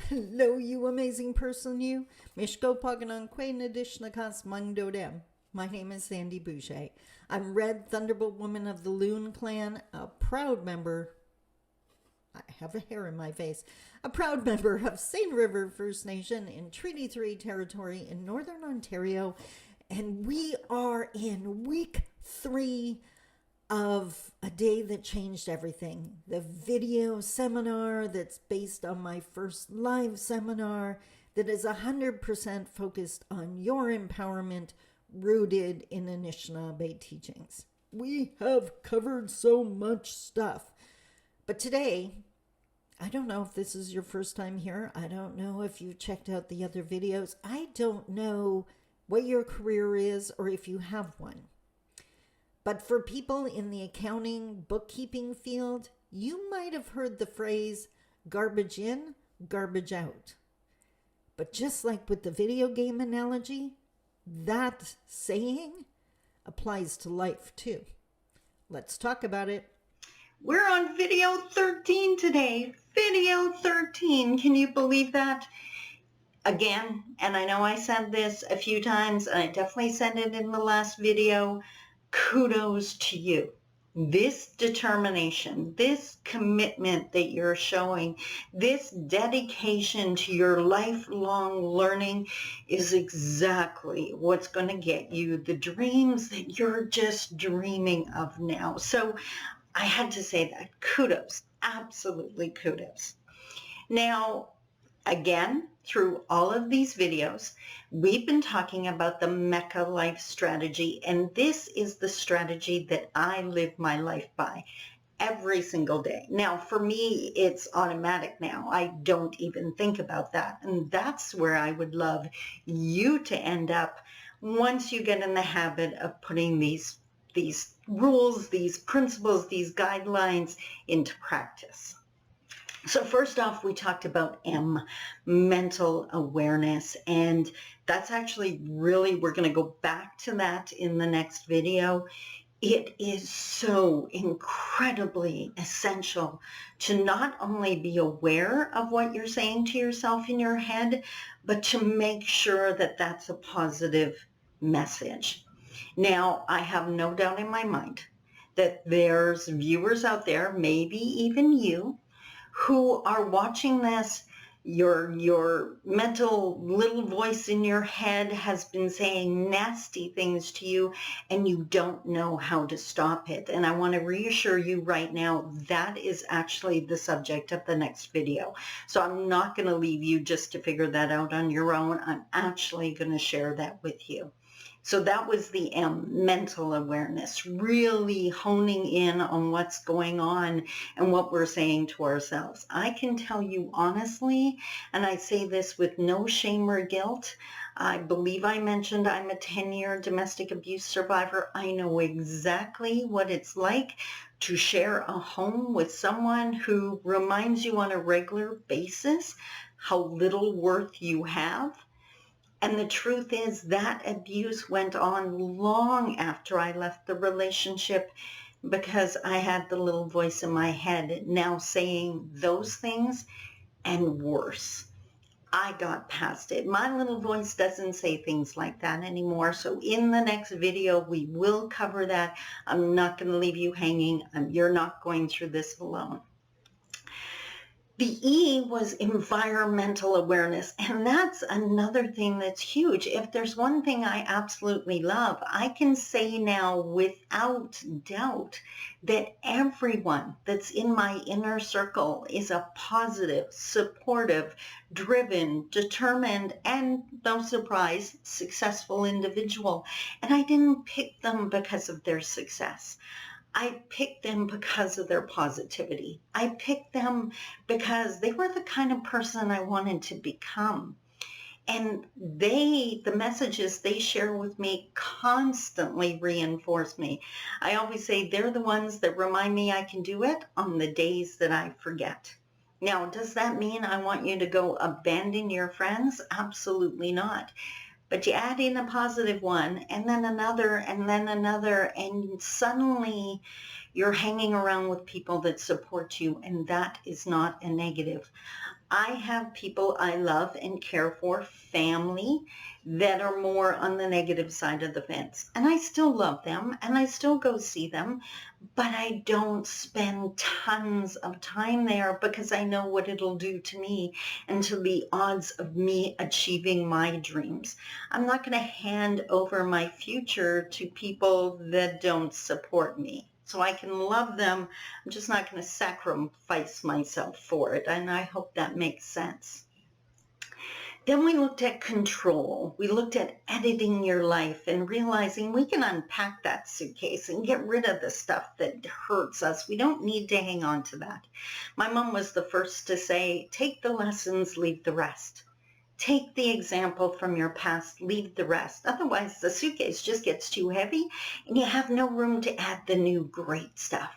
Hello, you amazing person, you. Mishko Paganon Quain Adishnakas Mangdo Dem. My name is Sandy Boucher. I'm Red Thunderbolt Woman of the Loon Clan, a proud member. I have a hair in my face. A proud member of St. River First Nation in Treaty 3 territory in Northern Ontario. And we are in week 3 of a day that changed everything. The video seminar that's based on my first live seminar that is 100% focused on your empowerment rooted in Anishinaabe teachings. We have covered so much stuff. But today, I don't know if this is your first time here. I don't know if you've checked out the other videos. I don't know what your career is or if you have one. But for people in the accounting, bookkeeping field, you might have heard the phrase garbage in, garbage out. But just like with the video game analogy, that saying applies to life too. Let's talk about it. We're on video 13 today. Video 13. Can you believe that? Again, and I know I said this a few times, and I definitely said it in the last video, kudos to you. This determination, this commitment that you're showing, this dedication to your lifelong learning is exactly what's going to get you the dreams that you're just dreaming of now. So I had to say that. Kudos. Absolutely kudos. Now, again, through all of these videos, we've been talking about the Mecca life strategy, and this is the strategy that I live my life by every single day. Now, for me, it's automatic now. I don't even think about that, and that's where I would love you to end up once you get in the habit of putting these rules, these principles, these guidelines into practice. So first off, we talked about M, mental awareness, and that's actually really, we're going to go back to that in the next video. It is so incredibly essential to not only be aware of what you're saying to yourself in your head, but to make sure that that's a positive message. Now, I have no doubt in my mind that there's viewers out there, maybe even you, who are watching this. Your mental little voice in your head has been saying nasty things to you, and you don't know how to stop it. And I want to reassure you right now, that is actually the subject of the next video. So I'm not going to leave you just to figure that out on your own. I'm actually going to share that with you. So that was the M, mental awareness, really honing in on what's going on and what we're saying to ourselves. I can tell you honestly, and I say this with no shame or guilt, I believe I mentioned I'm a 10-year domestic abuse survivor. I know exactly what it's like to share a home with someone who reminds you on a regular basis how little worth you have. And the truth is that abuse went on long after I left the relationship, because I had the little voice in my head now saying those things and worse. I got past it. My little voice doesn't say things like that anymore. So in the next video, we will cover that. I'm not going to leave you hanging. You're not going through this alone. The E was environmental awareness, and that's another thing that's huge. If there's one thing I absolutely love, I can say now without doubt that everyone that's in my inner circle is a positive, supportive, driven, determined, and no surprise, successful individual. And I didn't pick them because of their success. I picked them because of their positivity. I picked them because they were the kind of person I wanted to become. And the messages they share with me constantly reinforce me. I always say they're the ones that remind me I can do it on the days that I forget. Now, does that mean I want you to go abandon your friends? Absolutely not. But you add in a positive one, and then another, and suddenly you're hanging around with people that support you, and that is not a negative. I have people I love and care for, family, that are more on the negative side of the fence. And I still love them and I still go see them, but I don't spend tons of time there because I know what it'll do to me and to the odds of me achieving my dreams. I'm not going to hand over my future to people that don't support me. So I can love them. I'm just not going to sacrifice myself for it. And I hope that makes sense. Then we looked at control. We looked at editing your life and realizing we can unpack that suitcase and get rid of the stuff that hurts us. We don't need to hang on to that. My mom was the first to say, take the lessons, leave the rest. Take the example from your past, leave the rest. Otherwise, the suitcase just gets too heavy and you have no room to add the new great stuff.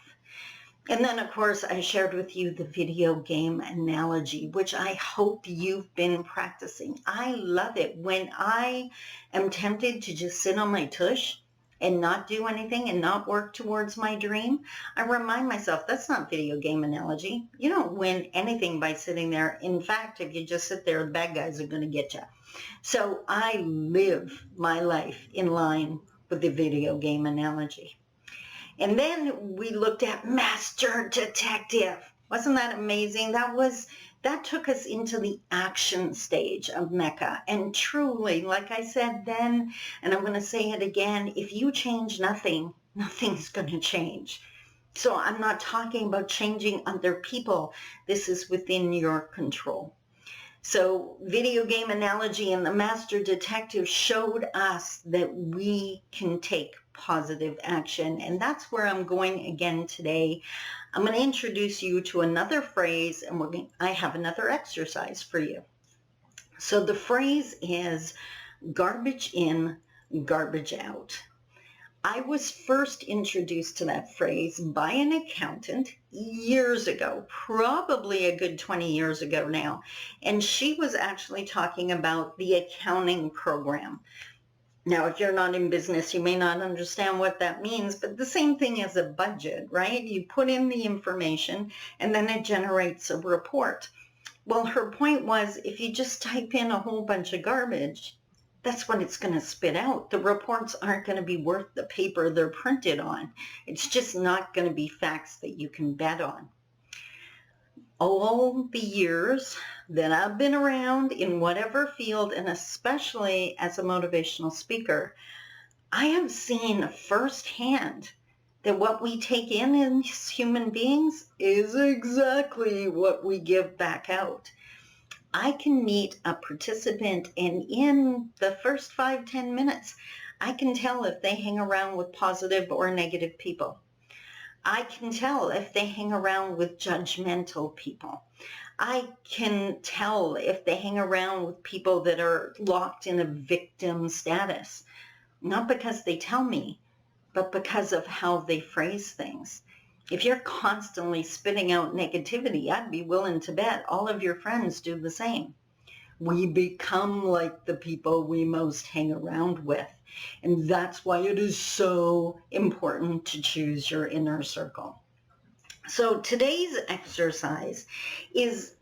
And then, of course, I shared with you the video game analogy, which I hope you've been practicing. I love it. When I am tempted to just sit on my tush and not do anything and not work towards my dream, I remind myself that's not video game analogy. You don't win anything by sitting there. In fact, if you just sit there, the bad guys are going to get you. So I live my life in line with the video game analogy. And then we looked at Master Detective. Wasn't that amazing? That took us into the action stage of Mecca. And truly, like I said then, and I'm going to say it again, if you change nothing, nothing's going to change. So I'm not talking about changing other people. This is within your control. So video game analogy and the Master Detective showed us that we can take positive action. And that's where I'm going again today. I'm going to introduce you to another phrase and I have another exercise for you. So the phrase is garbage in, garbage out. I was first introduced to that phrase by an accountant years ago, probably a good 20 years ago now. And she was actually talking about the accounting program. Now, if you're not in business, you may not understand what that means, but the same thing as a budget, right? You put in the information and then it generates a report. Well, her point was if you just type in a whole bunch of garbage, that's what it's going to spit out. The reports aren't going to be worth the paper they're printed on. It's just not going to be facts that you can bet on. All the years that I've been around in whatever field, and especially as a motivational speaker, I have seen firsthand that what we take in as human beings is exactly what we give back out. I can meet a participant and in the first 5-10 minutes, I can tell if they hang around with positive or negative people. I can tell if they hang around with judgmental people. I can tell if they hang around with people that are locked in a victim status, not because they tell me, but because of how they phrase things. If you're constantly spitting out negativity, I'd be willing to bet all of your friends do the same. We become like the people we most hang around with. And that's why it is so important to choose your inner circle. So today's exercise is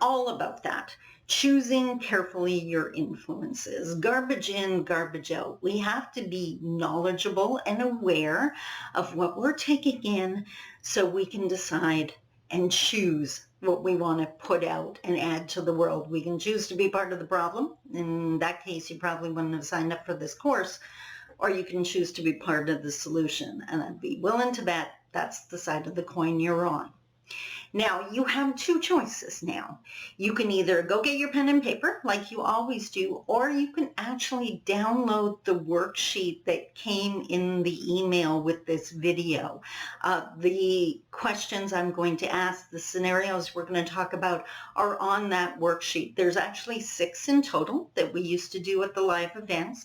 all about that. Choosing carefully your influences. Garbage in, garbage out. We have to be knowledgeable and aware of what we're taking in so we can decide and choose what we want to put out and add to the world. We can choose to be part of the problem. In that case, you probably wouldn't have signed up for this course. Or you can choose to be part of the solution. And I'd be willing to bet that's the side of the coin you're on. Now, you have two choices now. You can either go get your pen and paper like you always do, or you can actually download the worksheet that came in the email with this video. The questions I'm going to ask, the scenarios we're going to talk about are on that worksheet. There's actually 6 in total that we used to do at the live events.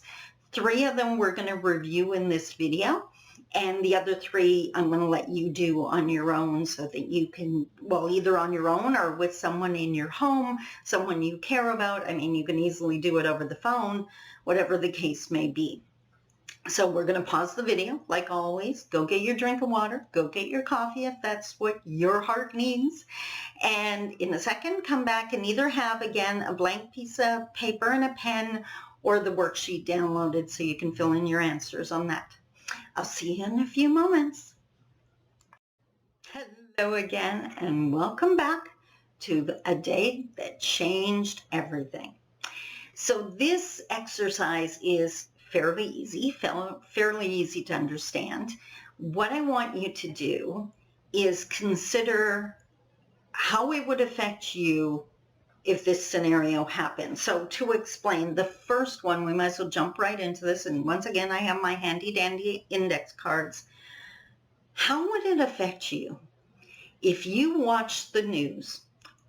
3 of them we're going to review in this video. And the other 3 I'm going to let you do on your own so that you can, well, either on your own or with someone in your home, someone you care about. I mean, you can easily do it over the phone, whatever the case may be. So we're going to pause the video, like always. Go get your drink of water. Go get your coffee if that's what your heart needs. And in a second, come back and either have, again, a blank piece of paper and a pen or the worksheet downloaded so you can fill in your answers on that. I'll see you in a few moments. Hello again, and welcome back to a day that changed everything. So this exercise is fairly easy to understand. What I want you to do is consider how it would affect you if this scenario happened. So to explain, the first one, we might as well jump right into this. And once again, I have my handy dandy index cards. How would it affect you if you watched the news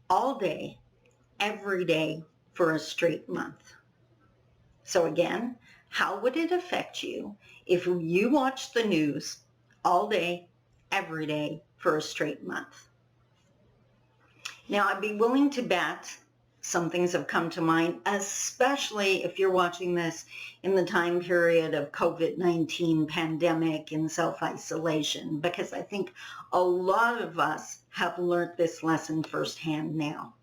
all day, every day for a straight month? So again, how would it affect you if you watched the news all day, every day for a straight month? Now, I'd be willing to bet some things have come to mind, especially if you're watching this in the time period of COVID-19 pandemic and self-isolation, because I think a lot of us have learned this lesson firsthand now.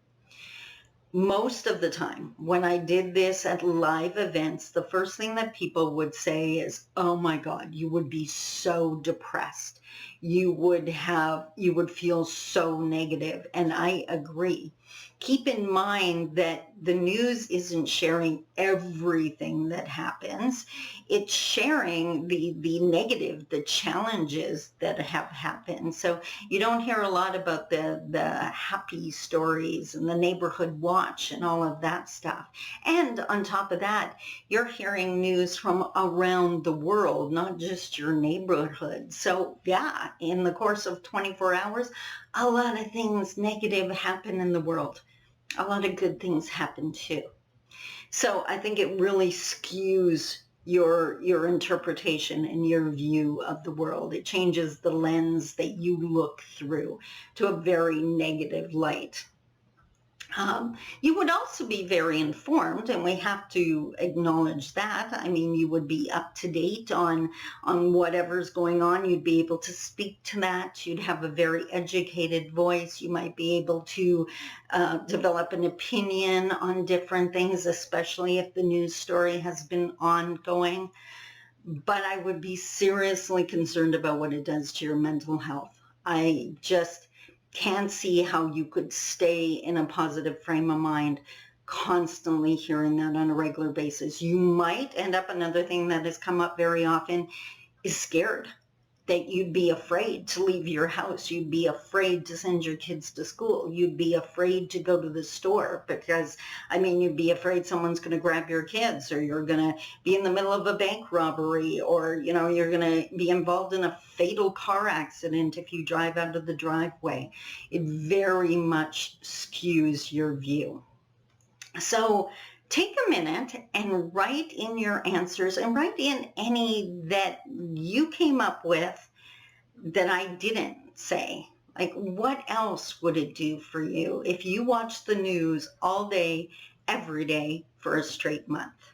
Most of the time when I did this at live events, the first thing that people would say is, oh my God, you would be so depressed. You would feel so negative. And I agree. Keep in mind that the news isn't sharing everything that happens. It's sharing the negative, the challenges that have happened. So you don't hear a lot about the happy stories and the neighborhood watch and all of that stuff. And on top of that, you're hearing news from around the world, not just your neighborhood. So yeah, in the course of 24 hours, a lot of things negative happen in the world. A lot of good things happen too. So I think it really skews your interpretation and your view of the world. It changes the lens that you look through to a very negative light. You would also be very informed, and we have to acknowledge that. I mean, you would be up to date on whatever's going on. You'd be able to speak to that. You'd have a very educated voice. You might be able to develop an opinion on different things, especially if the news story has been ongoing. But I would be seriously concerned about what it does to your mental health. I just can't see how you could stay in a positive frame of mind constantly hearing that on a regular basis. You might end up, another thing that has come up very often is scared, that you'd be afraid to leave your house. You'd be afraid to send your kids to school. You'd be afraid to go to the store because, I mean, you'd be afraid someone's going to grab your kids, or you're going to be in the middle of a bank robbery, or, you know, you're going to be involved in a fatal car accident if you drive out of the driveway. It very much skews your view. So take a minute and write in your answers, and write in any that you came up with that I didn't say. Like, what else would it do for you if you watched the news all day, every day for a straight month?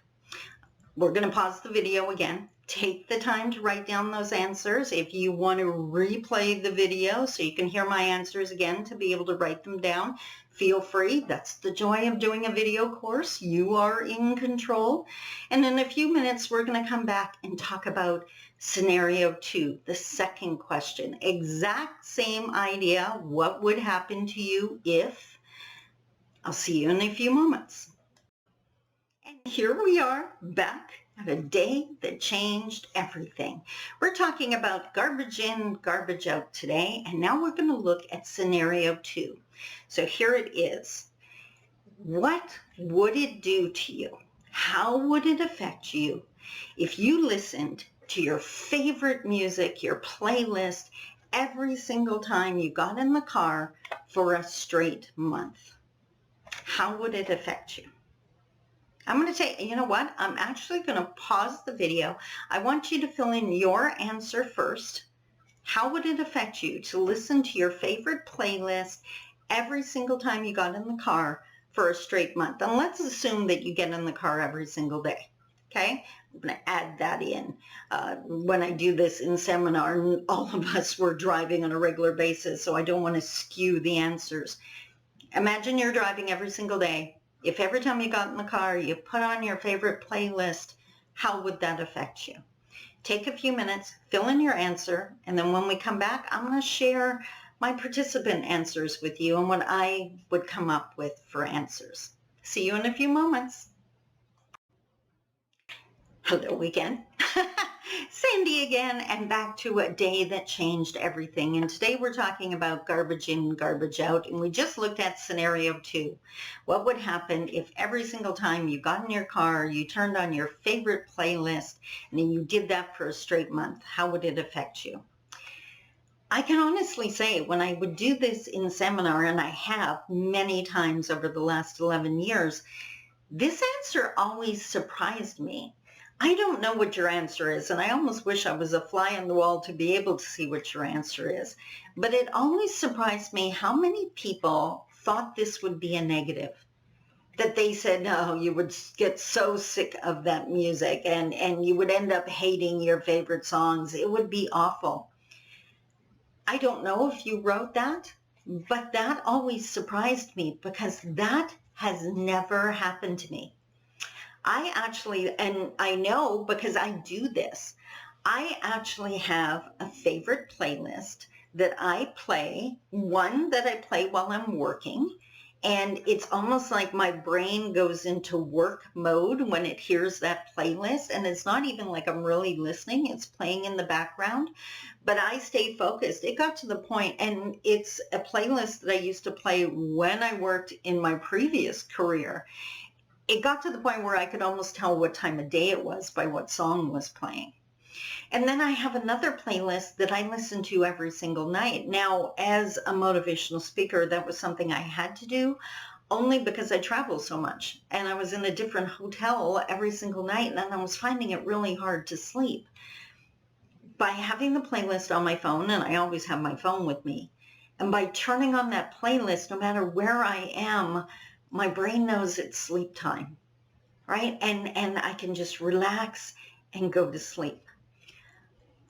We're going to pause the video again. Take the time to write down those answers. If you want to replay the video so you can hear my answers again to be able to write them down, feel free. That's the joy of doing a video course. You are in control. And in a few minutes, we're going to come back and talk about scenario 2, the second question. Exact same idea. What would happen to you if? I'll see you in a few moments. And here we are back at a day that changed everything. We're talking about garbage in, garbage out today, and now we're going to look at scenario 2. So here it is. What would it do to you? How would it affect you if you listened to your favorite music, your playlist, every single time you got in the car for a straight month? How would it affect you? I'm going to take, you know what? I'm actually going to pause the video. I want you to fill in your answer first. How would it affect you to listen to your favorite playlist every single time you got in the car for a straight month? And let's assume that you get in the car every single day. Okay, I'm going to add that in. When I do this in seminar, all of us were driving on a regular basis, so I don't want to skew the answers. Imagine you're driving every single day. If every time you got in the car, you put on your favorite playlist, how would that affect you? Take a few minutes, fill in your answer, and then when we come back, I'm going to share my participant answers with you and what I would come up with for answers. See you in a few moments. Hello again. Sandy again, and back to a day that changed everything. And today we're talking about garbage in, garbage out, and we just looked at scenario 2. What would happen if every single time you got in your car, you turned on your favorite playlist, and then you did that for a straight month? How would it affect you? I can honestly say when I would do this in seminar, and I have many times over the last 11 years, this answer always surprised me. I don't know what your answer is, and I almost wish I was a fly on the wall to be able to see what your answer is. But it always surprised me how many people thought this would be a negative. That they said, no, you would get so sick of that music and you would end up hating your favorite songs. It would be awful. I don't know if you wrote that, but that always surprised me because that has never happened to me. I actually, and I know because I do this, I actually have a favorite playlist that I play, one that I play while I'm working, and it's almost like my brain goes into work mode when it hears that playlist, and it's not even like I'm really listening, it's playing in the background, but I stay focused. It got to the point, and it's a playlist that I used to play when I worked in my previous career. It got to the point where I could almost tell what time of day it was by what song was playing. And then I have another playlist that I listen to every single night. Now, as a motivational speaker, that was something I had to do only because I travel so much. And I was in a different hotel every single night, and I was finding it really hard to sleep. By having the playlist on my phone, and I always have my phone with me, and by turning on that playlist, no matter where I am, my brain knows it's sleep time, right? And I can just relax and go to sleep.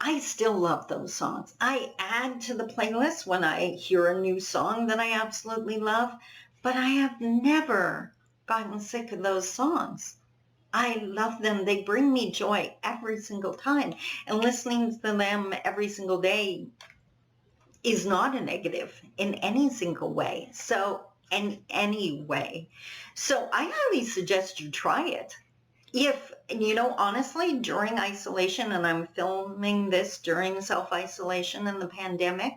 I still love those songs. I add to the playlist when I hear a new song that I absolutely love, but I have never gotten sick of those songs. I love them. They bring me joy every single time. And listening to them every single day is not a negative in any single way. So I highly suggest you try it. If, honestly, during isolation, and I'm filming this during self-isolation and the pandemic,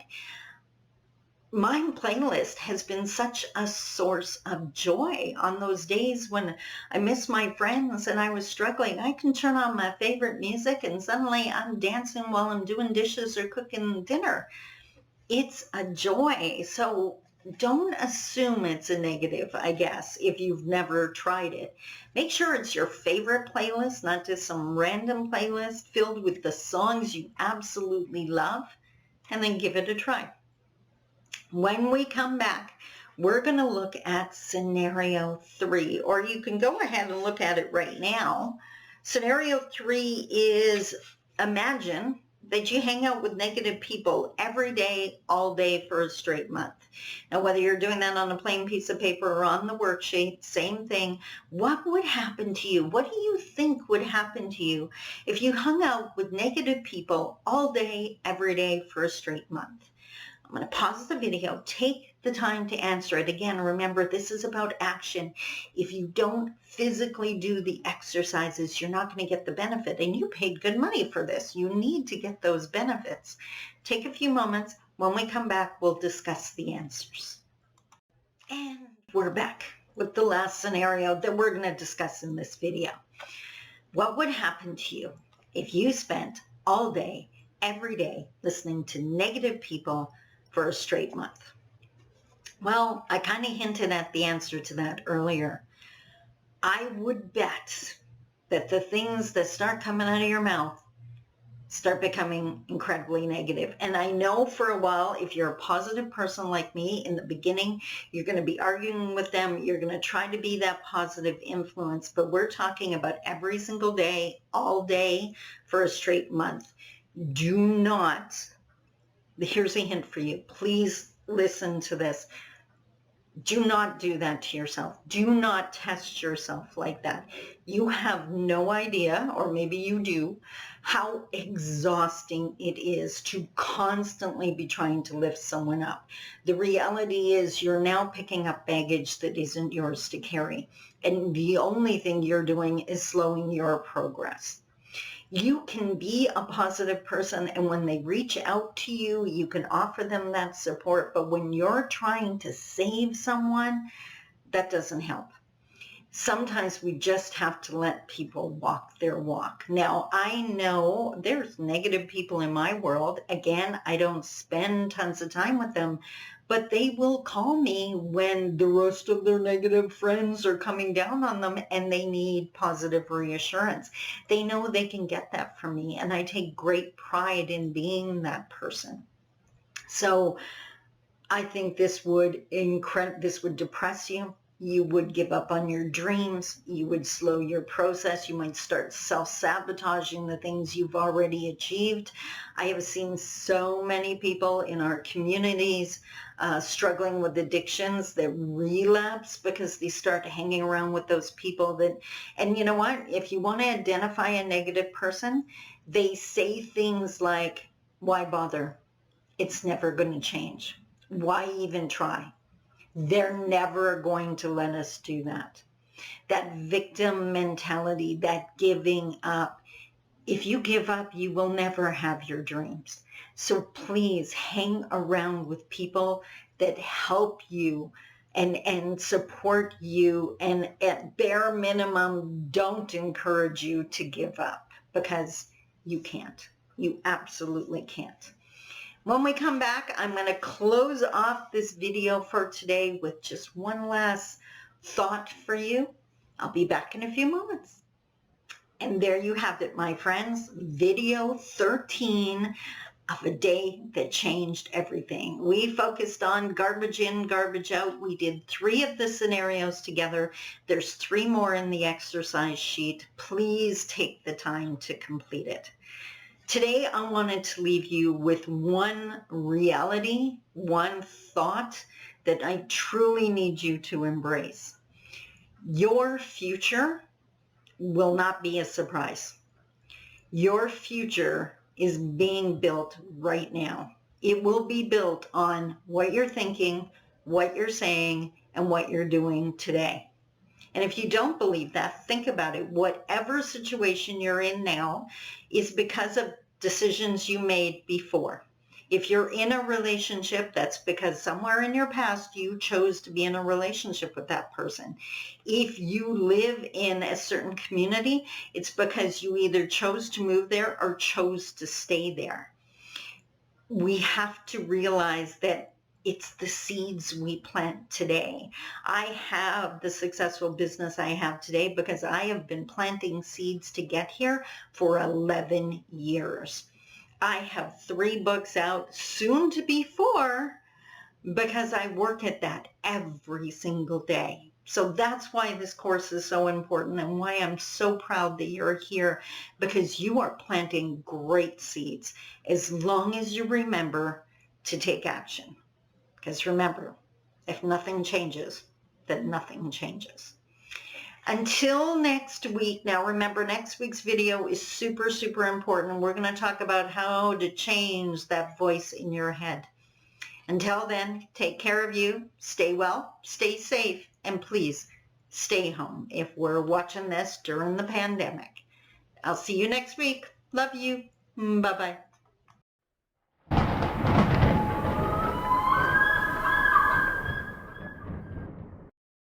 my playlist has been such a source of joy on those days when I miss my friends and I was struggling. I can turn on my favorite music and suddenly I'm dancing while I'm doing dishes or cooking dinner. It's a joy. So don't assume it's a negative, I guess, if you've never tried it. Make sure it's your favorite playlist, not just some random playlist filled with the songs you absolutely love, and then give it a try. When we come back, we're going to look at scenario 3, or you can go ahead and look at it right now. Scenario 3 is imagine that you hang out with negative people every day, all day for a straight month. Now, whether you're doing that on a plain piece of paper or on the worksheet, same thing. What would happen to you? What do you think would happen to you if you hung out with negative people all day, every day for a straight month? I'm going to pause the video, take the time to answer it. Again, remember, this is about action. If you don't physically do the exercises, you're not going to get the benefit. And you paid good money for this. You need to get those benefits. Take a few moments. When we come back, we'll discuss the answers. And we're back with the last scenario that we're going to discuss in this video. What would happen to you if you spent all day, every day, listening to negative people for a straight month? Well, I kind of hinted at the answer to that earlier. I would bet that the things that start coming out of your mouth start becoming incredibly negative. And I know for a while, if you're a positive person like me, in the beginning, you're going to be arguing with them. You're going to try to be that positive influence. But we're talking about every single day, all day, for a straight month. Do not, here's a hint for you. Please listen to this. Do not do that to yourself. Do not test yourself like that. You have no idea, or maybe you do, how exhausting it is to constantly be trying to lift someone up. The reality is you're now picking up baggage that isn't yours to carry. And the only thing you're doing is slowing your progress. You can be a positive person, and when they reach out to you, you can offer them that support. But when you're trying to save someone, that doesn't help. Sometimes we just have to let people walk their walk. Now, I know there's negative people in my world. Again, I don't spend tons of time with them, but they will call me when the rest of their negative friends are coming down on them and they need positive reassurance. They know they can get that from me, and I take great pride in being that person. So I think this would depress you. You would give up on your dreams. You would slow your process. You might start self-sabotaging the things you've already achieved. I have seen so many people in our communities struggling with addictions that relapse because they start hanging around with those people that, and you know what? If you want to identify a negative person, they say things like, why bother? It's never going to change. Why even try? They're never going to let us do that. That victim mentality, that giving up. If you give up, you will never have your dreams. So please hang around with people that help you and support you, and at bare minimum, don't encourage you to give up, because you can't. You absolutely can't. When we come back, I'm going to close off this video for today with just one last thought for you. I'll be back in a few moments. And there you have it, my friends. Video 13 of a day that changed everything. We focused on garbage in, garbage out. We did 3 of the scenarios together. There's 3 more in the exercise sheet. Please take the time to complete it. Today, I wanted to leave you with one reality, one thought that I truly need you to embrace. Your future will not be a surprise. Your future is being built right now. It will be built on what you're thinking, what you're saying, and what you're doing today. And if you don't believe that, think about it. Whatever situation you're in now is because of decisions you made before. If you're in a relationship, that's because somewhere in your past you chose to be in a relationship with that person. If you live in a certain community, it's because you either chose to move there or chose to stay there. We have to realize that it's the seeds we plant today. I have the successful business I have today because I have been planting seeds to get here for 11 years. I have 3 books out, soon to be 4, because I work at that every single day. So that's why this course is so important, and why I'm so proud that you're here, because you are planting great seeds as long as you remember to take action. Because remember, if nothing changes, then nothing changes. Until next week, now remember, next week's video is super, super important. We're going to talk about how to change that voice in your head. Until then, take care of you, stay well, stay safe, and please stay home if we're watching this during the pandemic. I'll see you next week. Love you. Bye-bye.